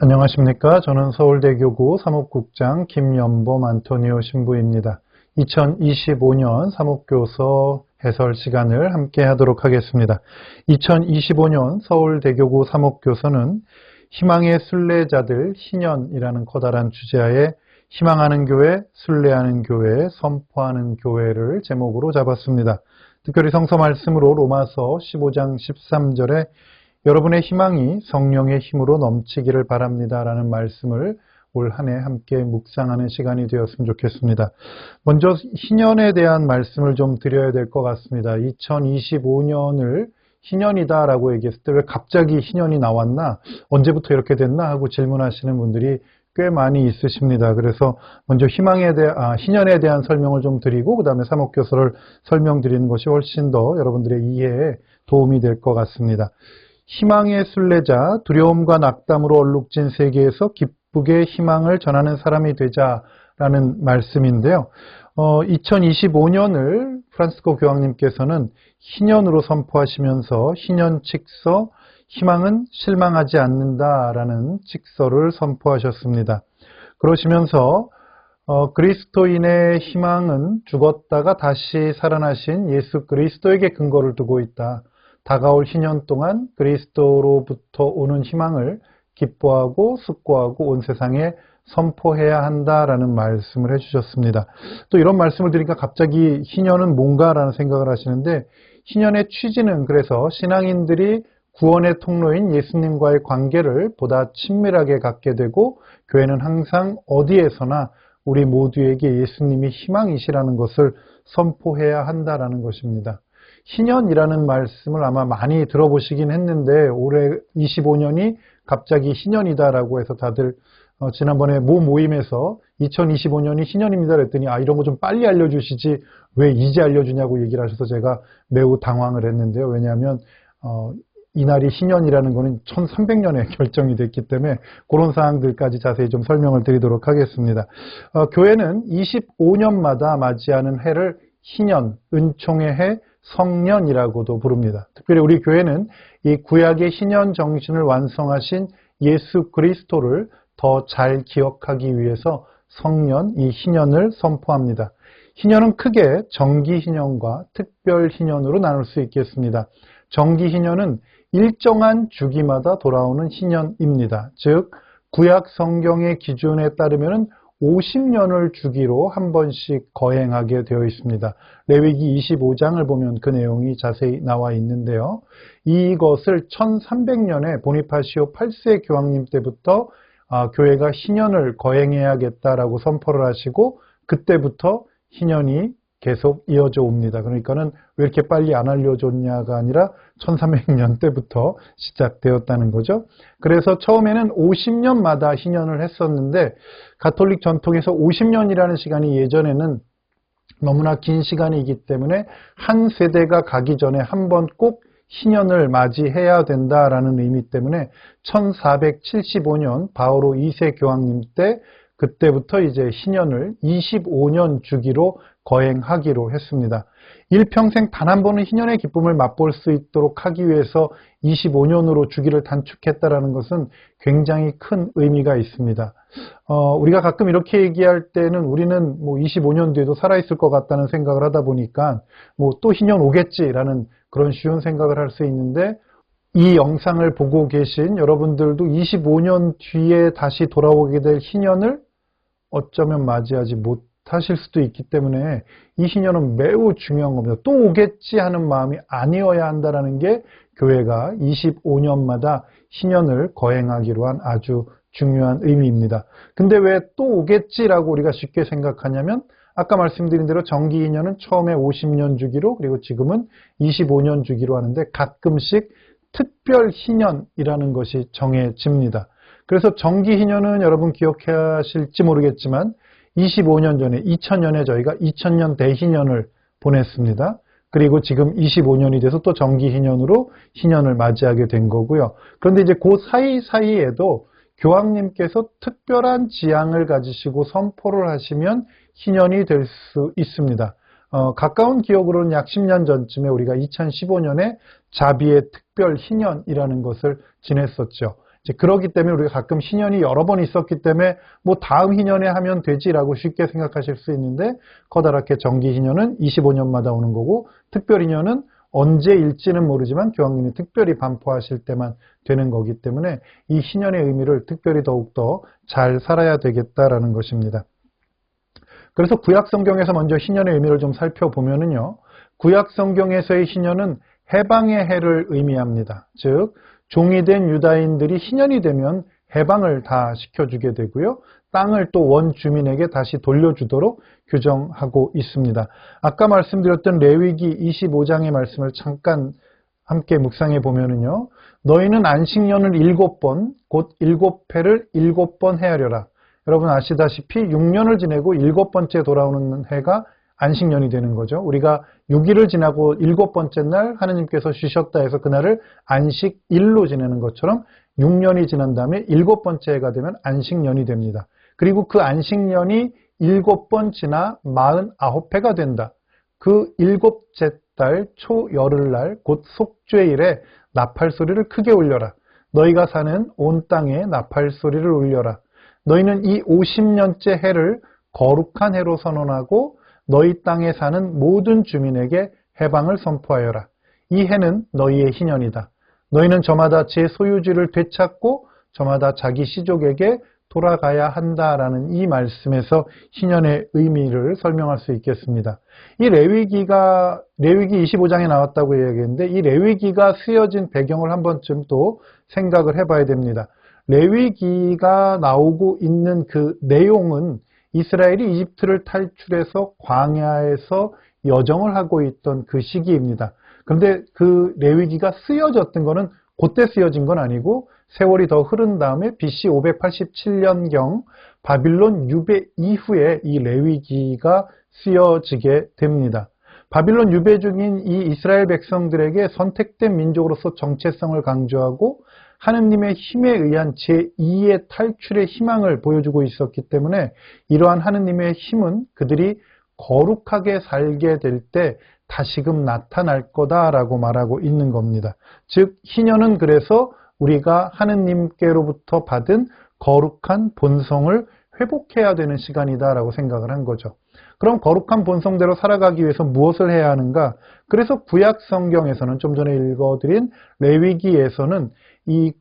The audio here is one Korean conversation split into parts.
안녕하십니까. 저는 서울대교구 사목국장 김연범 안토니오 신부입니다. 2025년 사목교서 해설 시간을 함께 하도록 하겠습니다. 2025년 서울대교구 사목교서는 희망의 순례자들 희년이라는 커다란 주제하에 희망하는 교회, 순례하는 교회, 선포하는 교회를 제목으로 잡았습니다. 특별히 성서 말씀으로 로마서 15장 13절에 여러분의 희망이 성령의 힘으로 넘치기를 바랍니다. 라는 말씀을 올 한 해 함께 묵상하는 시간이 되었으면 좋겠습니다. 먼저 희년에 대한 말씀을 좀 드려야 될 것 같습니다. 2025년을 희년이다 라고 얘기했을 때 왜 갑자기 희년이 나왔나? 언제부터 이렇게 됐나? 하고 질문하시는 분들이 꽤 많이 있으십니다. 그래서 먼저 희년에 대한 설명을 좀 드리고 그 다음에 사목교서를 설명드리는 것이 훨씬 더 여러분들의 이해에 도움이 될 것 같습니다. 희망의 순례자, 두려움과 낙담으로 얼룩진 세계에서 기쁘게 희망을 전하는 사람이 되자라는 말씀인데요. 2025년을 프란시스코 교황님께서는 희년으로 선포하시면서 희년 칙서, 희망은 실망하지 않는다라는 칙서를 선포하셨습니다. 그러시면서 그리스도인의 희망은 죽었다가 다시 살아나신 예수 그리스도에게 근거를 두고 있다. 다가올 희년 동안 그리스도로부터 오는 희망을 기뻐하고 숙고하고 온 세상에 선포해야 한다라는 말씀을 해주셨습니다. 또 이런 말씀을 드리니까 갑자기 희년은 뭔가라는 생각을 하시는데 희년의 취지는 그래서 신앙인들이 구원의 통로인 예수님과의 관계를 보다 친밀하게 갖게 되고 교회는 항상 어디에서나 우리 모두에게 예수님이 희망이시라는 것을 선포해야 한다라는 것입니다. 희년이라는 말씀을 아마 많이 들어보시긴 했는데 올해 25년이 갑자기 희년이다라고 해서 다들 지난번에 모임에서 2025년이 희년입니다 그랬더니 이런 거 좀 빨리 알려주시지 왜 이제 알려주냐고 얘기를 하셔서 제가 매우 당황을 했는데요. 왜냐하면 이날이 희년이라는 거는 1300년에 결정이 됐기 때문에 그런 사항들까지 자세히 좀 설명을 드리도록 하겠습니다. 교회는 25년마다 맞이하는 해를 희년, 은총의 해, 성년이라고도 부릅니다. 특별히 우리 교회는 이 구약의 희년 정신을 완성하신 예수 그리스도를 더 잘 기억하기 위해서 성년, 이 희년을 선포합니다. 희년은 크게 정기 희년과 특별 희년으로 나눌 수 있겠습니다. 정기 희년은 일정한 주기마다 돌아오는 희년입니다. 즉 구약 성경의 기준에 따르면 50년을 주기로 한 번씩 거행하게 되어 있습니다. 레위기 25장을 보면 그 내용이 자세히 나와 있는데요. 이것을 1300년에 보니파시오 8세 교황님 때부터 교회가 희년을 거행해야겠다라고 선포를 하시고 그때부터 희년이 계속 이어져 옵니다. 그러니까는 왜 이렇게 빨리 안 알려줬냐가 아니라 1300년 때부터 시작되었다는 거죠. 그래서 처음에는 50년마다 희년을 했었는데 가톨릭 전통에서 50년이라는 시간이 예전에는 너무나 긴 시간이기 때문에 한 세대가 가기 전에 한 번 꼭 희년을 맞이해야 된다라는 의미 때문에 1475년 바오로 2세 교황님 때 그때부터 이제 희년을 25년 주기로 거행하기로 했습니다. 일평생 단 한 번은 희년의 기쁨을 맛볼 수 있도록 하기 위해서 25년으로 주기를 단축했다라는 것은 굉장히 큰 의미가 있습니다. 우리가 가끔 이렇게 얘기할 때는 우리는 25년 뒤에도 살아있을 것 같다는 생각을 하다 보니까 또 희년 오겠지라는 그런 쉬운 생각을 할 수 있는데 이 영상을 보고 계신 여러분들도 25년 뒤에 다시 돌아오게 될 희년을 어쩌면 맞이하지 못하실 수도 있기 때문에 이 희년은 매우 중요한 겁니다. 또 오겠지 하는 마음이 아니어야 한다는 게 교회가 25년마다 희년을 거행하기로 한 아주 중요한 의미입니다. 근데 왜 또 오겠지라고 우리가 쉽게 생각하냐면 아까 말씀드린 대로 정기 희년은 처음에 50년 주기로 그리고 지금은 25년 주기로 하는데 가끔씩 특별 희년이라는 것이 정해집니다. 그래서 정기 희년은 여러분 기억하실지 모르겠지만 25년 전에 2000년에 저희가 2000년 대희년을 보냈습니다. 그리고 지금 25년이 돼서 또 정기 희년으로 희년을 맞이하게 된 거고요. 그런데 이제 그 사이사이에도 교황님께서 특별한 지향을 가지시고 선포를 하시면 희년이 될 수 있습니다. 가까운 기억으로는 약 10년 전쯤에 우리가 2015년에 자비의 특별 희년이라는 것을 지냈었죠. 이제 그러기 때문에 우리가 가끔 희년이 여러 번 있었기 때문에 뭐 다음 희년에 하면 되지라고 쉽게 생각하실 수 있는데, 커다랗게 정기 희년은 25년마다 오는 거고, 특별 희년은 언제일지는 모르지만 교황님이 특별히 반포하실 때만 되는 거기 때문에 이 희년의 의미를 특별히 더욱더 잘 살아야 되겠다라는 것입니다. 그래서 구약 성경에서 먼저 희년의 의미를 좀 살펴보면은요, 구약 성경에서의 희년은 해방의 해를 의미합니다. 즉, 종이 된 유다인들이 희년이 되면 해방을 다 시켜주게 되고요, 땅을 또 원주민에게 다시 돌려주도록 규정하고 있습니다. 아까 말씀드렸던 레위기 25장의 말씀을 잠깐 함께 묵상해 보면은요, 너희는 안식년을 7번, 곧 7회를 7번 헤아려라. 여러분 아시다시피 6년을 지내고 7번째 돌아오는 해가 안식년이 되는 거죠. 우리가 6일을 지나고 7번째 날 하느님께서 쉬셨다 해서 그날을 안식일로 지내는 것처럼 6년이 지난 다음에 7번째 해가 되면 안식년이 됩니다. 그리고 그 안식년이 7번 지나 49회가 된다. 그 7째 달 초열흘날 곧 속죄일에 나팔소리를 크게 울려라. 너희가 사는 온 땅에 나팔소리를 울려라. 너희는 이 50년째 해를 거룩한 해로 선언하고 너희 땅에 사는 모든 주민에게 해방을 선포하여라. 이 해는 너희의 희년이다. 너희는 저마다 제 소유지를 되찾고 저마다 자기 시족에게 돌아가야 한다라는 이 말씀에서 희년의 의미를 설명할 수 있겠습니다. 이 레위기 25장에 나왔다고 이야기했는데, 이 레위기가 쓰여진 배경을 한 번쯤 또 생각을 해봐야 됩니다. 레위기가 나오고 있는 그 내용은 이스라엘이 이집트를 탈출해서 광야에서 여정을 하고 있던 그 시기입니다. 그런데 그 레위기가 쓰여졌던 거는 그때 쓰여진 건 아니고 세월이 더 흐른 다음에 BC 587년경 바빌론 유배 이후에 이 레위기가 쓰여지게 됩니다. 바빌론 유배 중인 이 이스라엘 백성들에게 선택된 민족으로서 정체성을 강조하고 하느님의 힘에 의한 제2의 탈출의 희망을 보여주고 있었기 때문에 이러한 하느님의 힘은 그들이 거룩하게 살게 될 때 다시금 나타날 거다라고 말하고 있는 겁니다. 즉, 희년은 그래서 우리가 하느님께로부터 받은 거룩한 본성을 회복해야 되는 시간이다라고 생각을 한 거죠. 그럼 거룩한 본성대로 살아가기 위해서 무엇을 해야 하는가? 그래서 구약 성경에서는 좀 전에 읽어드린 레위기에서는 이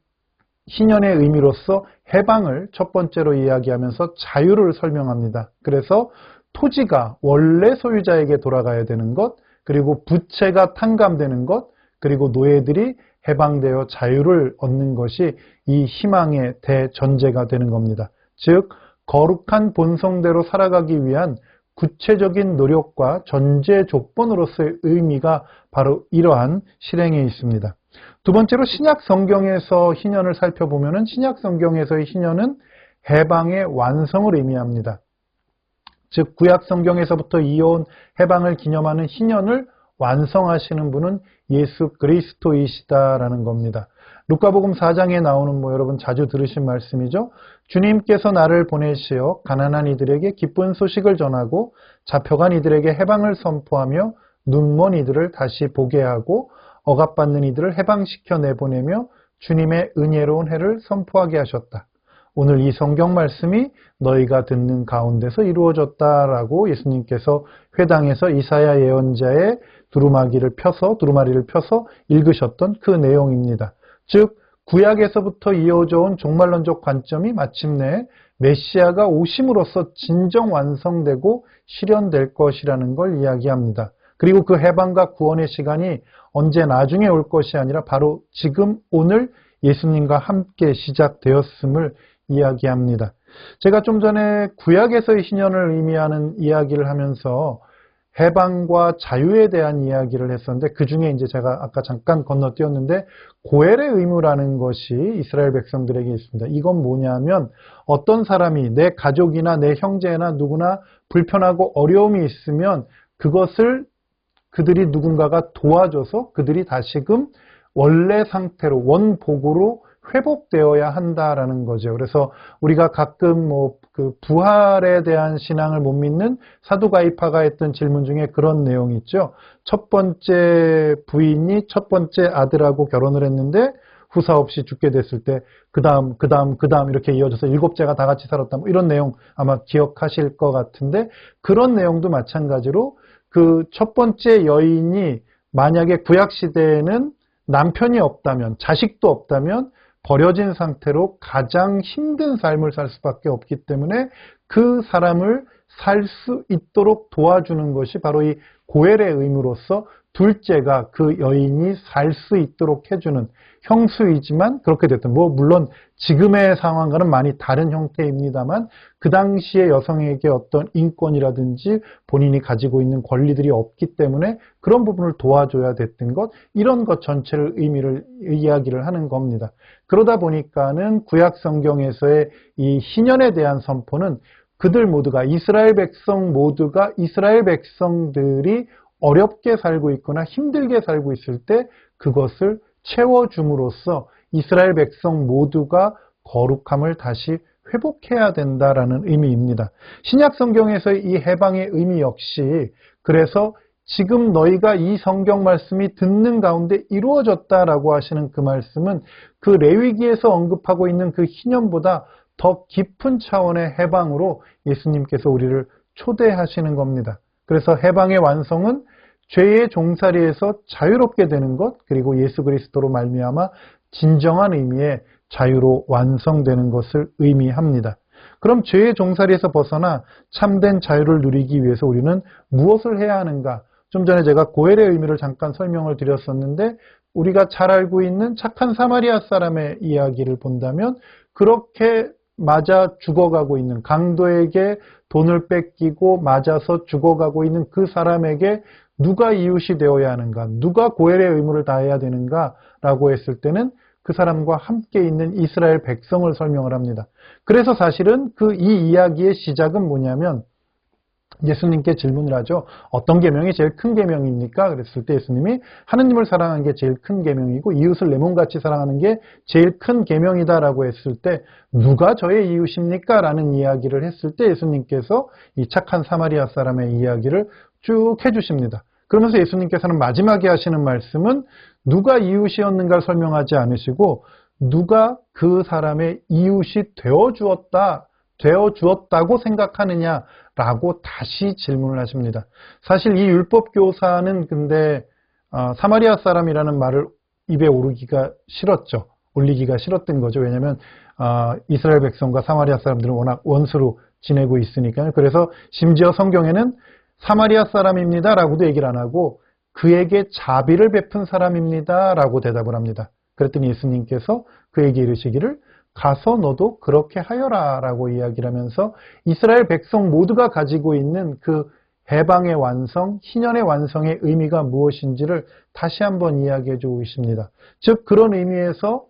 희년의 의미로서 해방을 첫 번째로 이야기하면서 자유를 설명합니다. 그래서 토지가 원래 소유자에게 돌아가야 되는 것, 그리고 부채가 탕감되는 것, 그리고 노예들이 해방되어 자유를 얻는 것이 이 희망의 대전제가 되는 겁니다. 즉, 거룩한 본성대로 살아가기 위한 구체적인 노력과 전제 조건으로서의 의미가 바로 이러한 실행에 있습니다. 두 번째로 신약 성경에서 희년을 살펴보면 신약 성경에서의 희년은 해방의 완성을 의미합니다. 즉, 구약 성경에서부터 이어온 해방을 기념하는 희년을 완성하시는 분은 예수 그리스도이시다라는 겁니다. 루카복음 4장에 나오는 여러분 자주 들으신 말씀이죠. 주님께서 나를 보내시어 가난한 이들에게 기쁜 소식을 전하고 잡혀간 이들에게 해방을 선포하며 눈먼 이들을 다시 보게 하고 억압받는 이들을 해방시켜 내보내며 주님의 은혜로운 해를 선포하게 하셨다. 오늘 이 성경 말씀이 너희가 듣는 가운데서 이루어졌다라고 예수님께서 회당에서 이사야 예언자의 두루마리를 펴서 읽으셨던 그 내용입니다. 즉, 구약에서부터 이어져 온 종말론적 관점이 마침내 메시아가 오심으로써 진정 완성되고 실현될 것이라는 걸 이야기합니다. 그리고 그 해방과 구원의 시간이 언제 나중에 올 것이 아니라 바로 지금 오늘 예수님과 함께 시작되었음을 이야기합니다. 제가 좀 전에 구약에서의 희년을 의미하는 이야기를 하면서 해방과 자유에 대한 이야기를 했었는데, 그 중에 이제 제가 아까 잠깐 건너뛰었는데 고엘의 의무라는 것이 이스라엘 백성들에게 있습니다. 이건 뭐냐면 어떤 사람이 내 가족이나 내 형제나 누구나 불편하고 어려움이 있으면 그것을 그들이 누군가가 도와줘서 그들이 다시금 원래 상태로 원복으로 회복되어야 한다라는 거죠. 그래서 우리가 가끔 그 부활에 대한 신앙을 못 믿는 사두가이파가 했던 질문 중에 그런 내용이 있죠. 첫 번째 부인이 첫 번째 아들하고 결혼을 했는데 후사 없이 죽게 됐을 때 그 다음 이렇게 이어져서 7제가 다 같이 살았다. 뭐 이런 내용 아마 기억하실 것 같은데 그런 내용도 마찬가지로 그 첫 번째 여인이 만약에 구약시대에는 남편이 없다면 자식도 없다면 버려진 상태로 가장 힘든 삶을 살 수밖에 없기 때문에 그 사람을 살 수 있도록 도와주는 것이 바로 이 고엘의 의무로서 둘째가 그 여인이 살 수 있도록 해주는 형수이지만 그렇게 됐던 물론 지금의 상황과는 많이 다른 형태입니다만 그 당시에 여성에게 어떤 인권이라든지 본인이 가지고 있는 권리들이 없기 때문에 그런 부분을 도와줘야 됐던 것 이런 것 전체를 이야기를 하는 겁니다. 그러다 보니까는 구약 성경에서의 이 희년에 대한 선포는 그들 모두가 이스라엘 백성 모두가 이스라엘 백성들이 어렵게 살고 있거나 힘들게 살고 있을 때 그것을 채워줌으로써 이스라엘 백성 모두가 거룩함을 다시 회복해야 된다라는 의미입니다. 신약 성경에서의 이 해방의 의미 역시 그래서 지금 너희가 이 성경 말씀이 듣는 가운데 이루어졌다라고 하시는 그 말씀은 그 레위기에서 언급하고 있는 그 희년보다 더 깊은 차원의 해방으로 예수님께서 우리를 초대하시는 겁니다. 그래서 해방의 완성은 죄의 종살이에서 자유롭게 되는 것 그리고 예수 그리스도로 말미암아 진정한 의미의 자유로 완성되는 것을 의미합니다. 그럼 죄의 종살이에서 벗어나 참된 자유를 누리기 위해서 우리는 무엇을 해야 하는가? 좀 전에 제가 고엘의 의미를 잠깐 설명을 드렸었는데 우리가 잘 알고 있는 착한 사마리아 사람의 이야기를 본다면 그렇게 맞아 죽어가고 있는 강도에게 돈을 뺏기고 맞아서 죽어가고 있는 그 사람에게 누가 이웃이 되어야 하는가? 누가 고엘의 의무를 다해야 되는가? 라고 했을 때는 그 사람과 함께 있는 이스라엘 백성을 설명을 합니다. 그래서 사실은 이 이야기의 시작은 뭐냐면 예수님께 질문을 하죠. 어떤 계명이 제일 큰 계명입니까? 그랬을 때 예수님이 하느님을 사랑하는 게 제일 큰 계명이고 이웃을 내 몸같이 사랑하는 게 제일 큰 계명이다라고 했을 때 누가 저의 이웃입니까? 라는 이야기를 했을 때 예수님께서 이 착한 사마리아 사람의 이야기를 쭉 해주십니다. 그러면서 예수님께서는 마지막에 하시는 말씀은 누가 이웃이었는가를 설명하지 않으시고 누가 그 사람의 이웃이 되어주었다고 생각하느냐라고 다시 질문을 하십니다. 사실 이 율법 교사는 근데 사마리아 사람이라는 말을 입에 올리기가 싫었던 거죠. 왜냐하면 이스라엘 백성과 사마리아 사람들은 워낙 원수로 지내고 있으니까요. 그래서 심지어 성경에는 사마리아 사람입니다 라고도 얘기를 안 하고 그에게 자비를 베푼 사람입니다 라고 대답을 합니다. 그랬더니 예수님께서 그에게 이르시기를 가서 너도 그렇게 하여라 라고 이야기를 하면서 이스라엘 백성 모두가 가지고 있는 그 해방의 완성, 희년의 완성의 의미가 무엇인지를 다시 한번 이야기해 주고 있습니다. 즉 그런 의미에서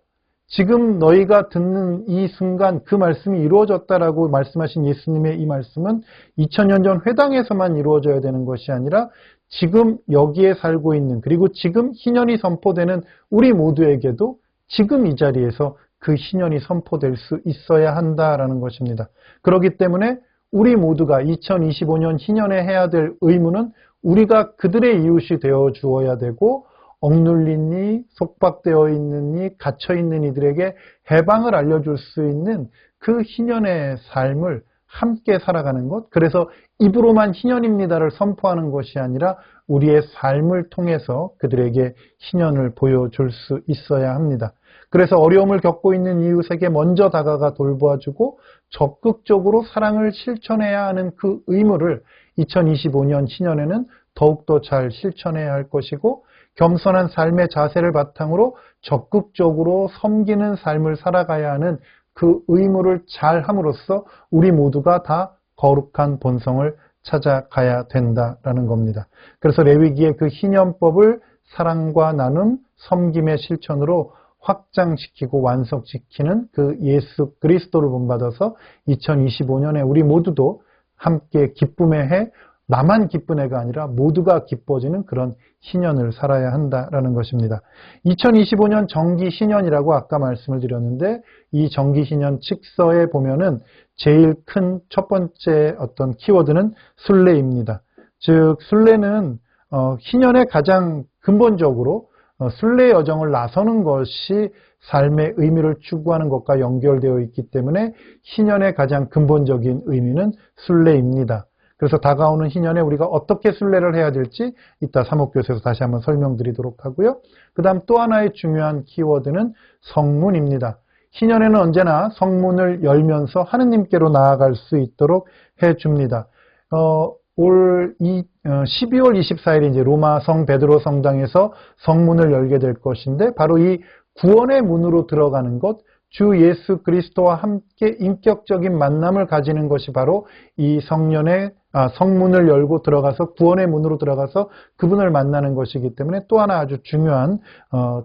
지금 너희가 듣는 이 순간 그 말씀이 이루어졌다라고 말씀하신 예수님의 이 말씀은 2000년 전 회당에서만 이루어져야 되는 것이 아니라 지금 여기에 살고 있는 그리고 지금 희년이 선포되는 우리 모두에게도 지금 이 자리에서 그 희년이 선포될 수 있어야 한다라는 것입니다. 그렇기 때문에 우리 모두가 2025년 희년에 해야 될 의무는 우리가 그들의 이웃이 되어 주어야 되고 억눌리니 속박되어 있느니 갇혀있는 이들에게 해방을 알려줄 수 있는 그 희년의 삶을 함께 살아가는 것 그래서 입으로만 희년입니다를 선포하는 것이 아니라 우리의 삶을 통해서 그들에게 희년을 보여줄 수 있어야 합니다. 그래서 어려움을 겪고 있는 이웃에게 먼저 다가가 돌보아주고 적극적으로 사랑을 실천해야 하는 그 의무를 2025년 신년에는 더욱더 잘 실천해야 할 것이고 겸손한 삶의 자세를 바탕으로 적극적으로 섬기는 삶을 살아가야 하는 그 의무를 잘 함으로써 우리 모두가 다 거룩한 본성을 찾아가야 된다라는 겁니다. 그래서 레위기의 그 희년법을 사랑과 나눔, 섬김의 실천으로 확장시키고 완성시키는 그 예수 그리스도를 본받아서 2025년에 우리 모두도 함께 기쁨의 해, 나만 기쁜 해가 아니라 모두가 기뻐지는 그런 희년을 살아야 한다라는 것입니다. 2025년 정기 희년이라고 아까 말씀을 드렸는데 이 정기 희년 칙서에 보면은 제일 큰 첫 번째 어떤 키워드는 순례입니다. 즉 순례는 희년의 가장 근본적으로 순례 여정을 나서는 것이 삶의 의미를 추구하는 것과 연결되어 있기 때문에 희년의 가장 근본적인 의미는 순례입니다. 그래서 다가오는 희년에 우리가 어떻게 순례를 해야 될지 이따 사목교에서 다시 한번 설명드리도록 하고요. 그 다음 또 하나의 중요한 키워드는 성문입니다. 희년에는 언제나 성문을 열면서 하느님께로 나아갈 수 있도록 해줍니다. 올 12월 24일에 이제 로마 성 베드로 성당에서 성문을 열게 될 것인데 바로 이 구원의 문으로 들어가는 것, 주 예수 그리스도와 함께 인격적인 만남을 가지는 것이 바로 이 성문을 열고 들어가서 구원의 문으로 들어가서 그분을 만나는 것이기 때문에 또 하나 아주 중요한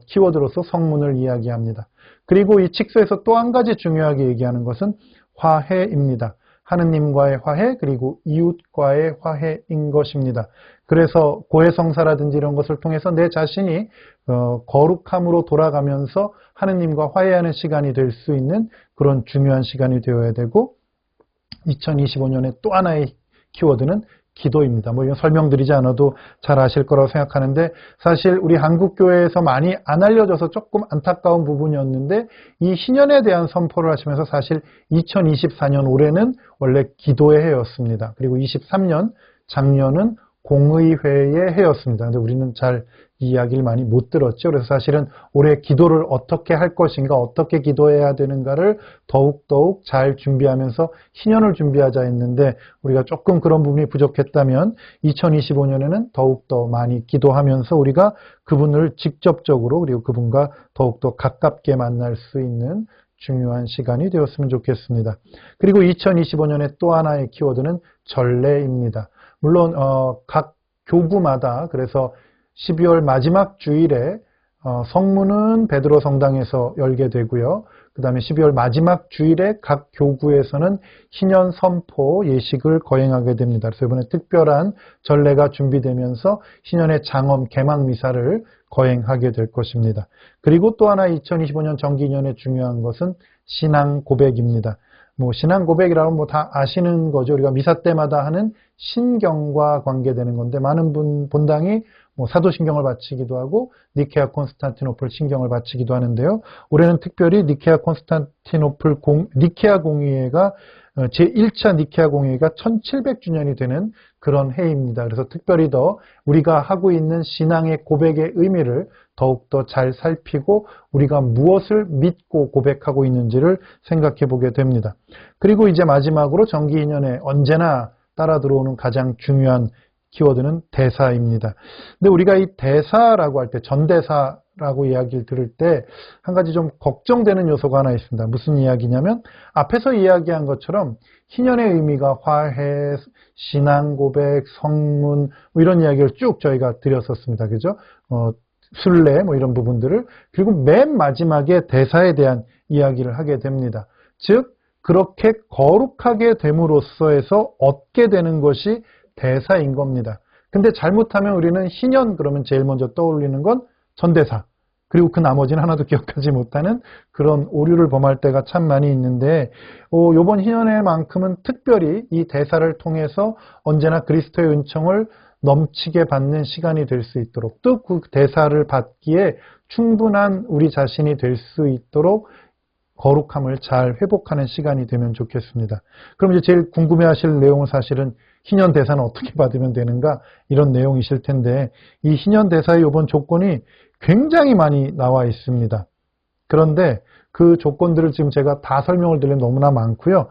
키워드로서 성문을 이야기합니다. 그리고 이 칙서에서 또 한 가지 중요하게 얘기하는 것은 화해입니다. 하느님과의 화해 그리고 이웃과의 화해인 것입니다. 그래서 고해성사라든지 이런 것을 통해서 내 자신이 거룩함으로 돌아가면서 하느님과 화해하는 시간이 될 수 있는 그런 중요한 시간이 되어야 되고 2025년에 또 하나의 키워드는 기도입니다. 뭐 이건 설명드리지 않아도 잘 아실 거라고 생각하는데 사실 우리 한국교회에서 많이 안 알려져서 조금 안타까운 부분이었는데 이 희년에 대한 선포를 하시면서 사실 2024년 올해는 원래 기도의 해였습니다. 그리고 23년 작년은 공의회의 해였습니다. 근데 우리는 잘 이야기를 많이 못 들었죠. 그래서 사실은 올해 기도를 어떻게 할 것인가, 어떻게 기도해야 되는가를 더욱더욱 잘 준비하면서 희년을 준비하자 했는데 우리가 조금 그런 부분이 부족했다면 2025년에는 더욱더 많이 기도하면서 우리가 그분을 직접적으로 그리고 그분과 더욱더 가깝게 만날 수 있는 중요한 시간이 되었으면 좋겠습니다. 그리고 2025년의 또 하나의 키워드는 전례입니다. 물론 각 교구마다 그래서 12월 마지막 주일에 성문은 베드로 성당에서 열게 되고요. 그 다음에 12월 마지막 주일에 각 교구에서는 희년 선포 예식을 거행하게 됩니다. 그래서 이번에 특별한 전례가 준비되면서 희년의 장엄 개막 미사를 거행하게 될 것입니다. 그리고 또 하나 2025년 정기년에 중요한 것은 신앙 고백입니다. 뭐 신앙 고백이라면 뭐 다 아시는 거죠. 우리가 미사 때마다 하는 신경과 관계되는 건데 많은 본당이 뭐 사도신경을 바치기도 하고 니케아 콘스탄티노플 신경을 바치기도 하는데요. 올해는 특별히 니케아 공의회가 제1차 니케아 공의회가 1700주년이 되는 그런 해입니다. 그래서 특별히 더 우리가 하고 있는 신앙의 고백의 의미를 더욱더 잘 살피고 우리가 무엇을 믿고 고백하고 있는지를 생각해 보게 됩니다. 그리고 이제 마지막으로 정기인연에 언제나 따라 들어오는 가장 중요한 키워드는 대사입니다. 근데 우리가 이 대사라고 할 때 전대사라고 이야기를 들을 때 한 가지 좀 걱정되는 요소가 하나 있습니다. 무슨 이야기냐면 앞에서 이야기한 것처럼 희년의 의미가 화해, 신앙 고백, 성문 뭐 이런 이야기를 쭉 저희가 드렸었습니다. 그죠? 순례 뭐 이런 부분들을 그리고 맨 마지막에 대사에 대한 이야기를 하게 됩니다. 즉 그렇게 거룩하게 됨으로써해서 얻게 되는 것이 대사인 겁니다. 근데 잘못하면 우리는 희년 그러면 제일 먼저 떠올리는 건 전대사 그리고 그 나머지는 하나도 기억하지 못하는 그런 오류를 범할 때가 참 많이 있는데 이번 희년에만큼은 특별히 이 대사를 통해서 언제나 그리스도의 은총을 넘치게 받는 시간이 될 수 있도록 또 그 대사를 받기에 충분한 우리 자신이 될 수 있도록 거룩함을 잘 회복하는 시간이 되면 좋겠습니다. 그럼 이제 제일 궁금해하실 내용은 사실은 희년 대사는 어떻게 받으면 되는가 이런 내용이실 텐데 이 희년 대사의 이번 조건이 굉장히 많이 나와 있습니다. 그런데 그 조건들을 지금 제가 다 설명을 드리면 너무나 많고요.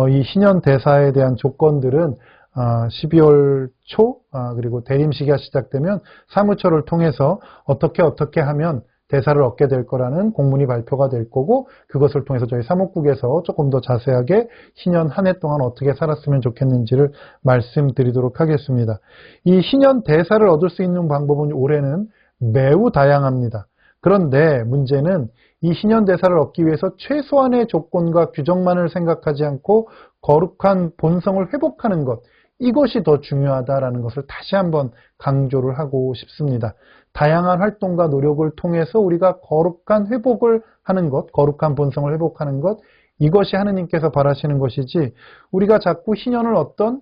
이 희년 대사에 대한 조건들은 12월 초 그리고 대림시기가 시작되면 사무처를 통해서 어떻게 하면 대사를 얻게 될 거라는 공문이 발표가 될 거고 그것을 통해서 저희 사목국에서 조금 더 자세하게 희년 한 해 동안 어떻게 살았으면 좋겠는지를 말씀드리도록 하겠습니다. 이 희년 대사를 얻을 수 있는 방법은 올해는 매우 다양합니다. 그런데 문제는 이 희년 대사를 얻기 위해서 최소한의 조건과 규정만을 생각하지 않고 거룩한 본성을 회복하는 것 이것이 더 중요하다라는 것을 다시 한번 강조를 하고 싶습니다. 다양한 활동과 노력을 통해서 우리가 거룩한 회복을 하는 것, 거룩한 본성을 회복하는 것, 이것이 하느님께서 바라시는 것이지 우리가 자꾸 희년을 어떤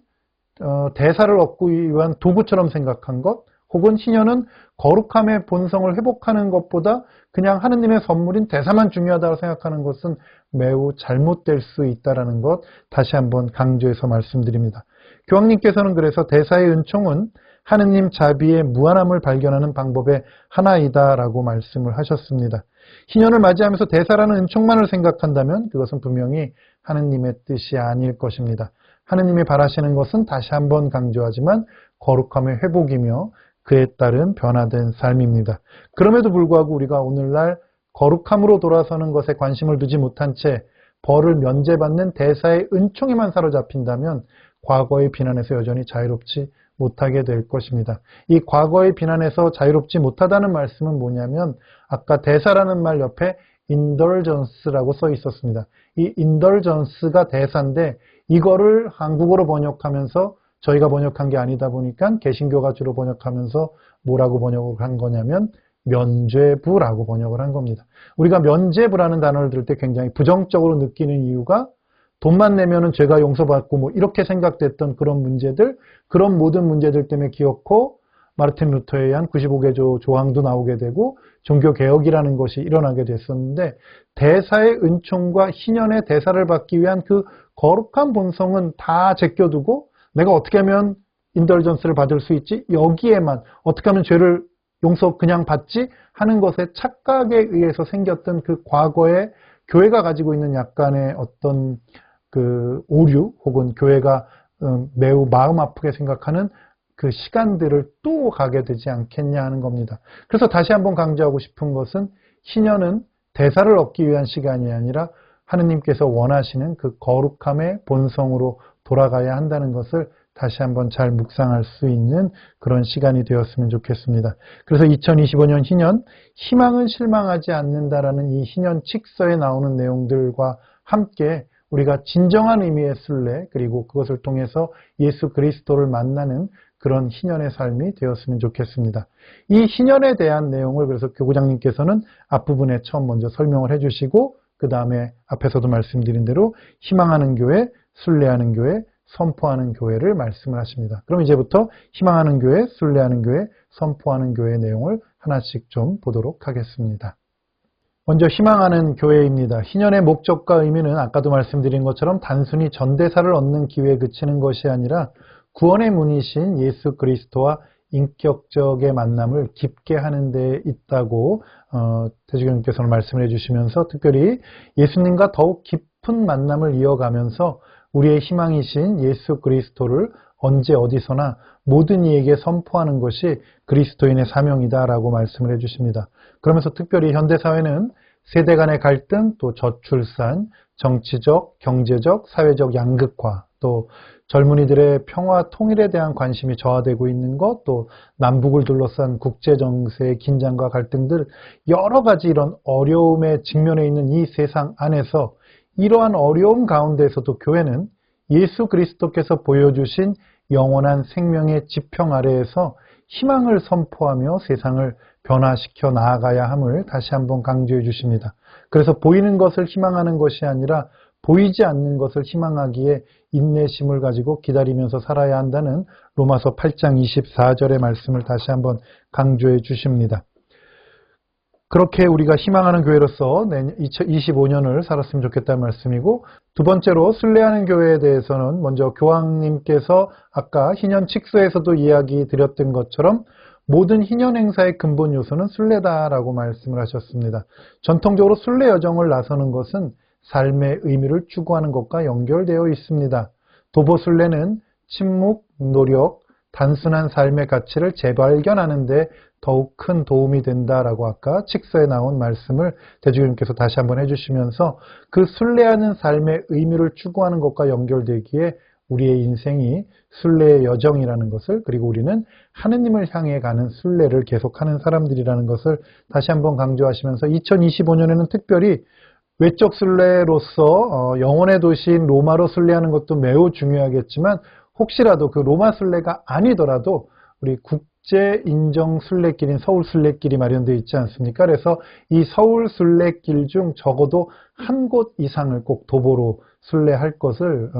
대사를 얻기 위한 도구처럼 생각한 것, 혹은 희년은 거룩함의 본성을 회복하는 것보다 그냥 하느님의 선물인 대사만 중요하다고 생각하는 것은 매우 잘못될 수 있다는 것 다시 한번 강조해서 말씀드립니다. 교황님께서는 그래서 대사의 은총은 하느님 자비의 무한함을 발견하는 방법의 하나이다라고 말씀을 하셨습니다. 희년을 맞이하면서 대사라는 은총만을 생각한다면 그것은 분명히 하느님의 뜻이 아닐 것입니다. 하느님이 바라시는 것은 다시 한번 강조하지만 거룩함의 회복이며 그에 따른 변화된 삶입니다. 그럼에도 불구하고 우리가 오늘날 거룩함으로 돌아서는 것에 관심을 두지 못한 채 벌을 면제받는 대사의 은총에만 사로잡힌다면 과거의 비난에서 여전히 자유롭지 못하게 될 것입니다. 이 과거의 비난에서 자유롭지 못하다는 말씀은 뭐냐면 아까 대사라는 말 옆에 indulgence라고 써 있었습니다. 이 indulgence가 대사인데 이거를 한국어로 번역하면서 저희가 번역한 게 아니다 보니까 개신교가 주로 번역하면서 뭐라고 번역을 한 거냐면 면죄부라고 번역을 한 겁니다. 우리가 면죄부라는 단어를 들을 때 굉장히 부정적으로 느끼는 이유가 돈만 내면은 죄가 용서받고 뭐 이렇게 생각됐던 그런 문제들, 그런 모든 문제들 때문에 기어코 마르틴 루터에 의한 95개 조항도 나오게 되고 종교개혁이라는 것이 일어나게 됐었는데 대사의 은총과 희년의 대사를 받기 위한 그 거룩한 본성은 다 제껴두고 내가 어떻게 하면 인덜전스를 받을 수 있지? 여기에만 어떻게 하면 죄를 용서 그냥 받지? 하는 것에 착각에 의해서 생겼던 그 과거의 교회가 가지고 있는 약간의 어떤 그 오류 혹은 교회가 매우 마음 아프게 생각하는 그 시간들을 또 가게 되지 않겠냐 하는 겁니다. 그래서 다시 한번 강조하고 싶은 것은 희년은 대사를 얻기 위한 시간이 아니라 하느님께서 원하시는 그 거룩함의 본성으로 돌아가야 한다는 것을 다시 한번 잘 묵상할 수 있는 그런 시간이 되었으면 좋겠습니다. 그래서 2025년 희년, 희망은 실망하지 않는다라는 이 희년 칙서에 나오는 내용들과 함께 우리가 진정한 의미의 순례 그리고 그것을 통해서 예수 그리스도를 만나는 그런 희년의 삶이 되었으면 좋겠습니다. 이 희년에 대한 내용을 그래서 교구장님께서는 앞부분에 처음 먼저 설명을 해주시고 그 다음에 앞에서도 말씀드린 대로 희망하는 교회, 순례하는 교회, 선포하는 교회를 말씀을 하십니다. 그럼 이제부터 희망하는 교회, 순례하는 교회, 선포하는 교회의 내용을 하나씩 좀 보도록 하겠습니다. 먼저 희망하는 교회입니다. 희년의 목적과 의미는 아까도 말씀드린 것처럼 단순히 전대사를 얻는 기회에 그치는 것이 아니라 구원의 문이신 예수 그리스도와 인격적의 만남을 깊게 하는 데 있다고 대주교님께서는 말씀을 해주시면서 특별히 예수님과 더욱 깊은 만남을 이어가면서 우리의 희망이신 예수 그리스도를 언제 어디서나 모든 이에게 선포하는 것이 그리스도인의 사명이다라고 말씀을 해주십니다. 그러면서 특별히 현대사회는 세대 간의 갈등, 또 저출산, 정치적, 경제적, 사회적 양극화, 또 젊은이들의 평화 통일에 대한 관심이 저하되고 있는 것, 또 남북을 둘러싼 국제정세의 긴장과 갈등들 여러 가지 이런 어려움에 직면해 있는 이 세상 안에서 이러한 어려움 가운데에서도 교회는 예수 그리스도께서 보여주신 영원한 생명의 지평 아래에서 희망을 선포하며 세상을 변화시켜 나아가야 함을 다시 한번 강조해 주십니다. 그래서 보이는 것을 희망하는 것이 아니라 보이지 않는 것을 희망하기에 인내심을 가지고 기다리면서 살아야 한다는 로마서 8장 24절의 말씀을 다시 한번 강조해 주십니다. 그렇게 우리가 희망하는 교회로서 2025년을 살았으면 좋겠다는 말씀이고, 두 번째로 순례하는 교회에 대해서는 먼저 교황님께서 아까 희년 칙서에서도 이야기 드렸던 것처럼 모든 희년 행사의 근본 요소는 순례다라고 말씀을 하셨습니다. 전통적으로 순례 여정을 나서는 것은 삶의 의미를 추구하는 것과 연결되어 있습니다. 도보 순례는 침묵, 노력, 단순한 삶의 가치를 재발견하는 데 더욱 큰 도움이 된다라고 아까 칙서에 나온 말씀을 대주교님께서 다시 한번 해주시면서 그 순례하는 삶의 의미를 추구하는 것과 연결되기에 우리의 인생이 순례의 여정이라는 것을, 그리고 우리는 하느님을 향해 가는 순례를 계속하는 사람들이라는 것을 다시 한번 강조하시면서 2025년에는 특별히 외적 순례로서 영혼의 도시인 로마로 순례하는 것도 매우 중요하겠지만 혹시라도 그 로마 순례가 아니더라도 우리 국제 인정 순례길인 서울 순례길이 마련되어 있지 않습니까? 그래서 이 서울 순례길 중 적어도 한 곳 이상을 꼭 도보로 순례할 것을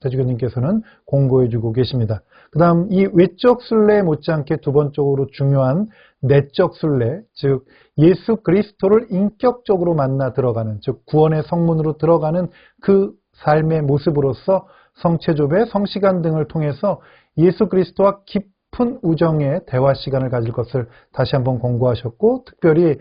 대주교님께서는 공고해주고 계십니다. 그 다음 이 외적 순례 못지않게 두 번째로 중요한 내적 순례, 즉 예수 그리스도를 인격적으로 만나 들어가는, 즉 구원의 성문으로 들어가는 그 삶의 모습으로서 성체조배, 성시간 등을 통해서 예수 그리스도와 깊은 우정의 대화 시간을 가질 것을 다시 한번 권고하셨고, 특별히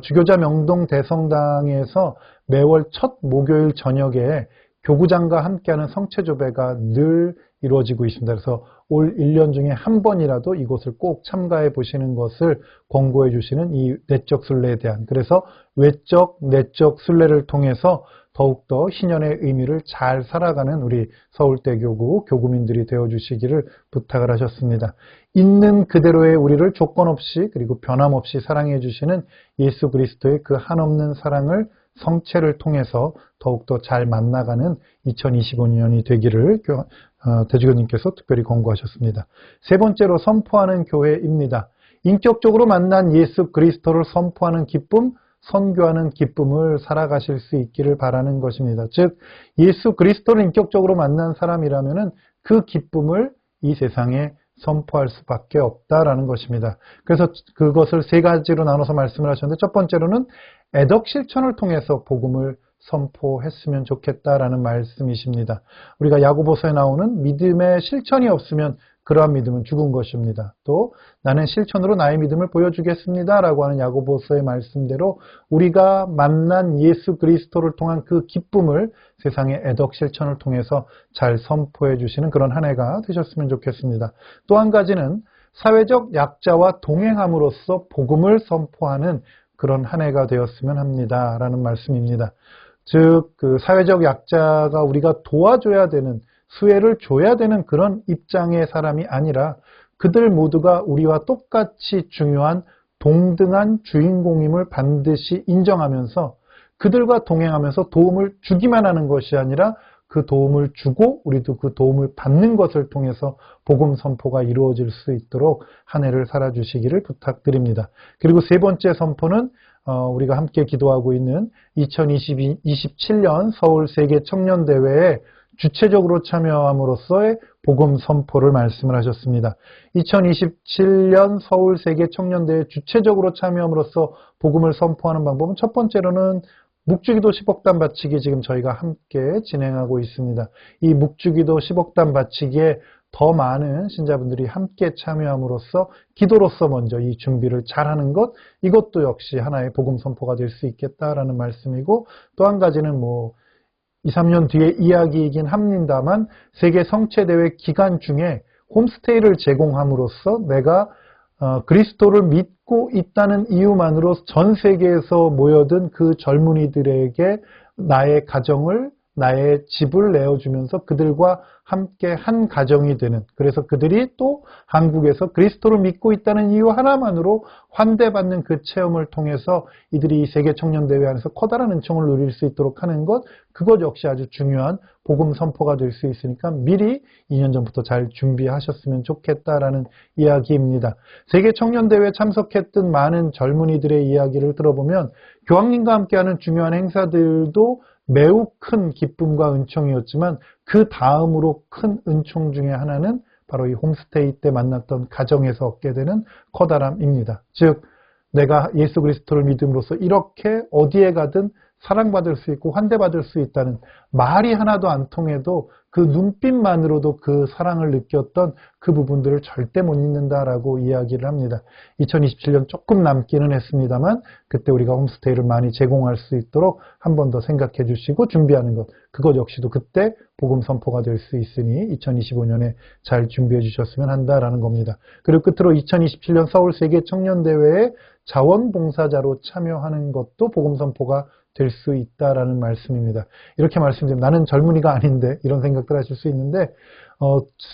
주교자 명동 대성당에서 매월 첫 목요일 저녁에 교구장과 함께하는 성체조배가 늘 이루어지고 있습니다. 그래서 올 1년 중에 한 번이라도 이곳을 꼭 참가해 보시는 것을 권고해 주시는 이 내적 순례에 대한, 그래서 외적, 내적 순례를 통해서 더욱더 희년의 의미를 잘 살아가는 우리 서울대교구 교구민들이 되어주시기를 부탁을 하셨습니다. 있는 그대로의 우리를 조건 없이 그리고 변함없이 사랑해 주시는 예수 그리스도의 그 한없는 사랑을 성체를 통해서 더욱더 잘 만나가는 2025년이 되기를 대주교님께서 특별히 권고하셨습니다. 세 번째로 선포하는 교회입니다. 인격적으로 만난 예수 그리스도를 선포하는 기쁨, 선교하는 기쁨을 살아가실 수 있기를 바라는 것입니다. 즉 예수 그리스도를 인격적으로 만난 사람이라면 그 기쁨을 이 세상에 선포할 수밖에 없다라는 것입니다. 그래서 그것을 세 가지로 나눠서 말씀을 하셨는데, 첫 번째로는 애덕 실천을 통해서 복음을 선포했으면 좋겠다라는 말씀이십니다. 우리가 야고보서에 나오는 믿음의 실천이 없으면 그러한 믿음은 죽은 것입니다. 또 나는 실천으로 나의 믿음을 보여주겠습니다 라고 하는 야고보서의 말씀대로 우리가 만난 예수 그리스도를 통한 그 기쁨을 세상의 애덕 실천을 통해서 잘 선포해 주시는 그런 한 해가 되셨으면 좋겠습니다. 또 한 가지는 사회적 약자와 동행함으로써 복음을 선포하는 그런 한 해가 되었으면 합니다 라는 말씀입니다. 즉 그 사회적 약자가 우리가 도와줘야 되는, 수혜를 줘야 되는 그런 입장의 사람이 아니라 그들 모두가 우리와 똑같이 중요한 동등한 주인공임을 반드시 인정하면서 그들과 동행하면서 도움을 주기만 하는 것이 아니라 그 도움을 주고 우리도 그 도움을 받는 것을 통해서 복음 선포가 이루어질 수 있도록 한 해를 살아주시기를 부탁드립니다. 그리고 세 번째 선포는 우리가 함께 기도하고 있는 2027년 서울 세계 청년대회에 주체적으로 참여함으로써의 복음 선포를 말씀을 하셨습니다. 2027년 서울 세계 청년대회 주체적으로 참여함으로써 복음을 선포하는 방법은 첫 번째로는 묵주기도 10억단 바치기 지금 저희가 함께 진행하고 있습니다. 이 묵주기도 10억단 바치기에 더 많은 신자분들이 함께 참여함으로써 기도로서 먼저 이 준비를 잘하는 것, 이것도 역시 하나의 복음 선포가 될 수 있겠다라는 말씀이고, 또 한 가지는 2, 3년 뒤의 이야기이긴 합니다만 세계 성체대회 기간 중에 홈스테이를 제공함으로써 내가 그리스도를 믿고 있다는 이유만으로 전 세계에서 모여든 그 젊은이들에게 나의 가정을, 나의 집을 내어주면서 그들과 함께 한 가정이 되는, 그래서 그들이 또 한국에서 그리스도를 믿고 있다는 이유 하나만으로 환대받는 그 체험을 통해서 이들이 세계 청년대회 안에서 커다란 은총을 누릴 수 있도록 하는 것, 그것 역시 아주 중요한 복음 선포가 될 수 있으니까 미리 2년 전부터 잘 준비하셨으면 좋겠다라는 이야기입니다. 세계 청년대회에 참석했던 많은 젊은이들의 이야기를 들어보면 교황님과 함께하는 중요한 행사들도 매우 큰 기쁨과 은총이었지만 그 다음으로 큰 은총 중에 하나는 바로 이 홈스테이 때 만났던 가정에서 얻게 되는 커다람입니다. 즉 내가 예수 그리스도를 믿음으로써 이렇게 어디에 가든 사랑받을 수 있고 환대받을 수 있다는, 말이 하나도 안 통해도 그 눈빛만으로도 그 사랑을 느꼈던 그 부분들을 절대 못 잊는다라고 이야기를 합니다. 2027년 조금 남기는 했습니다만 그때 우리가 홈스테이를 많이 제공할 수 있도록 한 번 더 생각해 주시고 준비하는 것, 그것 역시도 그때 복음 선포가 될 수 있으니 2025년에 잘 준비해 주셨으면 한다라는 겁니다. 그리고 끝으로 2027년 서울 세계 청년대회에 자원봉사자로 참여하는 것도 복음 선포가 될 수 있다라는 말씀입니다. 이렇게 말씀드리면 나는 젊은이가 아닌데 이런 생각들 하실 수 있는데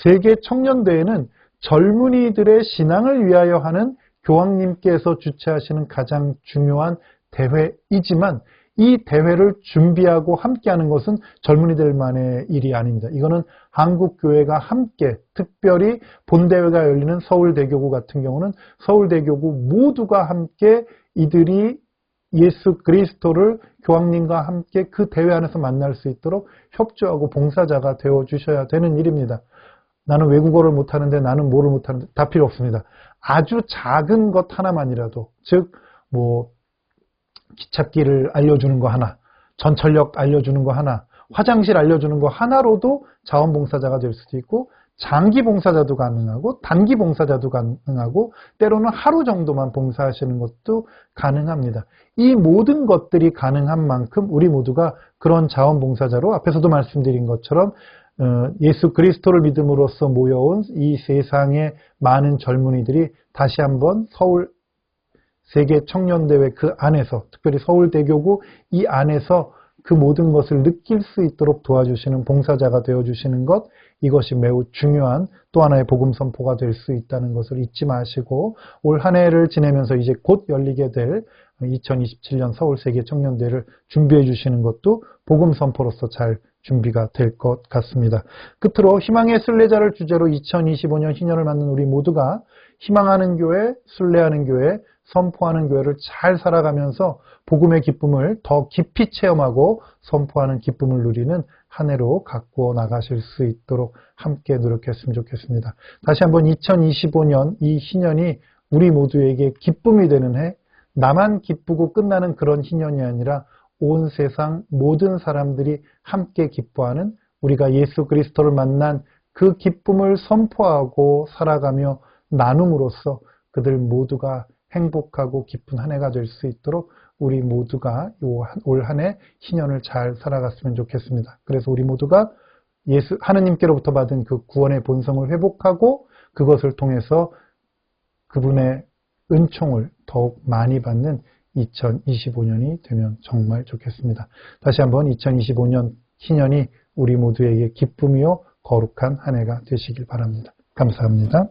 세계 청년대회는 젊은이들의 신앙을 위하여 하는 교황님께서 주최하시는 가장 중요한 대회이지만 이 대회를 준비하고 함께하는 것은 젊은이들만의 일이 아닙니다. 이거는 한국교회가 함께, 특별히 본대회가 열리는 서울대교구 같은 경우는 서울대교구 모두가 함께 이들이 예수 그리스도를 교황님과 함께 그 대회 안에서 만날 수 있도록 협조하고 봉사자가 되어주셔야 되는 일입니다. 나는 외국어를 못하는데 나는 뭐를 못하는데 다 필요 없습니다. 아주 작은 것 하나만이라도, 즉 기찻길을 알려주는 거 하나, 전철역 알려주는 거 하나, 화장실 알려주는 거 하나로도 자원봉사자가 될 수도 있고, 장기 봉사자도 가능하고 단기 봉사자도 가능하고 때로는 하루 정도만 봉사하시는 것도 가능합니다. 이 모든 것들이 가능한 만큼 우리 모두가 그런 자원봉사자로 앞에서도 말씀드린 것처럼 예수 그리스도를 믿음으로써 모여온 이 세상의 많은 젊은이들이 다시 한번 서울 세계 청년대회 그 안에서, 특별히 서울대교구 이 안에서 그 모든 것을 느낄 수 있도록 도와주시는 봉사자가 되어주시는 것, 이것이 매우 중요한 또 하나의 복음 선포가 될 수 있다는 것을 잊지 마시고 올 한 해를 지내면서 이제 곧 열리게 될 2027년 서울 세계 청년대회를 준비해 주시는 것도 복음 선포로서 잘 준비가 될 것 같습니다. 끝으로 희망의 순례자를 주제로 2025년 신년을 맞는 우리 모두가 희망하는 교회, 순례하는 교회, 선포하는 교회를 잘 살아가면서 복음의 기쁨을 더 깊이 체험하고 선포하는 기쁨을 누리는 한 해로 갖고 나가실 수 있도록 함께 노력했으면 좋겠습니다. 다시 한번 2025년 이 희년이 우리 모두에게 기쁨이 되는 해, 나만 기쁘고 끝나는 그런 희년이 아니라 온 세상 모든 사람들이 함께 기뻐하는, 우리가 예수 그리스도를 만난 그 기쁨을 선포하고 살아가며 나눔으로써 그들 모두가 행복하고 기쁜 한 해가 될 수 있도록 우리 모두가 올 한 해 희년을 잘 살아갔으면 좋겠습니다. 그래서 우리 모두가 하느님께로부터 받은 그 구원의 본성을 회복하고 그것을 통해서 그분의 은총을 더욱 많이 받는 2025년이 되면 정말 좋겠습니다. 다시 한번 2025년 희년이 우리 모두에게 기쁨이요 거룩한 한 해가 되시길 바랍니다. 감사합니다.